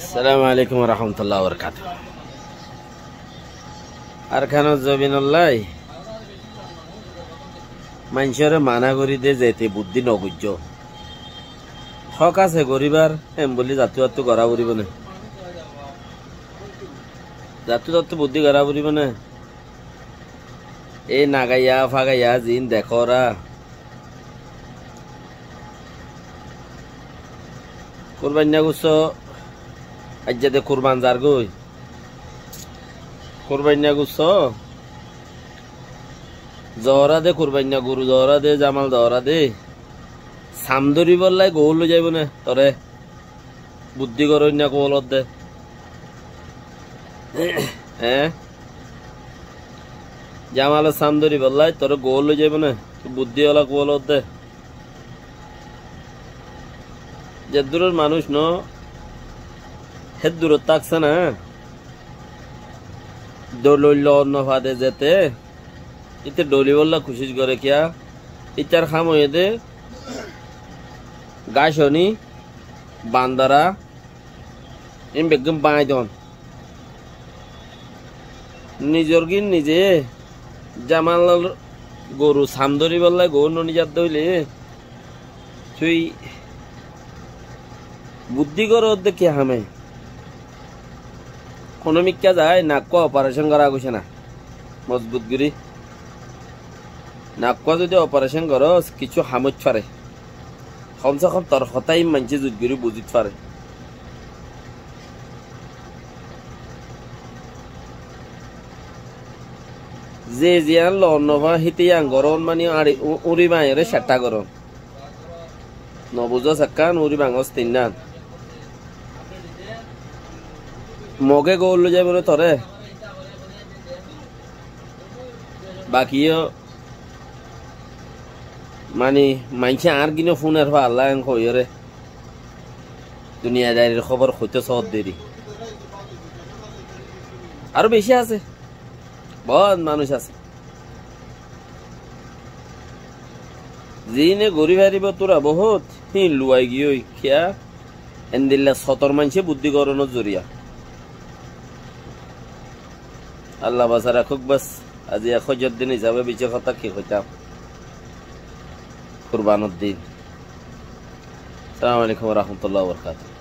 আসসালামু আলাইকুম ওয়া রাহমাতুল্লাহি ওয়া বারাকাতুহু। আরখানুজ জবিনুল্লাহ মানুষের মানা করি দে যেতে বুদ্ধি নগুজ্য হক আছে গরিবার এম বলি জাতু গড়া বুড়িব না, জাতু বুদ্ধি গড়া বুড়িব না। এই নাগাইয়া ফাগাইয়া জিন দেখরা কুরবান্না গুছ আজ্জাদে কুরবান যার গই কুরবান্না গুছ জহরা দে কুরবান্না গরু জহরা দে জামাল জহরা দে সামদরি বললাই গৌল যাইব না তরে বুদ্ধি করন্যা কবলত দে হ্যাঁ জামাল সামদরি বললাই তোরে গৌল যাইব না বুদ্ধি ওলা কবলত দে। যে দূরের মানুষ ন হে দূরত থাকছে না দৌলইল অন্য ফাদে যেতে ইতে ডলি বললা খুশি করে কিয়া ইটার খাম হয়ে দে গাছনি বান্দারা এম বেগম বাঁই দন নিজর গিন নিজে জামাল গরু সামদরি বললাই গরু ননিজাত দইলে তুই বুদ্ধি কর দেখি হামে কোনো মিক্কা যায় নাক অপারেশন করা গৈছে না মজবুত গিরি নাক যদি অপারেশন কর কিছু হামত পারে কমসে কম তোর হতাই মানছে জুতগিরি বুঝিত পারে। যে জিয়ান লন্নভা হিতিয়ান গরম মানে উড়ি মায়েরে সেটা গরম নবুজ সাক্কান উড়ি বাঙস তিন মগে গৌল যাই বলে তরে বাকিও মানে মাইছে আর কিনে ফোনের পা আল্লাহ কইরে দুনিয়াদারির খবর হইতে সহজ দেরি আরো বেশি আছে বহুত মানুষ আছে যিনে গরিব হারিব তোরা বহুত হি লুয়াই গিয়ে খেয়া এন্দিল্লা সতর মানছে বুদ্ধি করণের জরিয়া আল্লাহ বাসা রাখুক। বাস আজি ১০০ দিন হিসাবে বিচে কথা কি হইতাম কুরবানের দিন। আসসালামু আলাইকুম ওয়া রাহমাতুল্লাহি ওয়া বারাকাতুহু।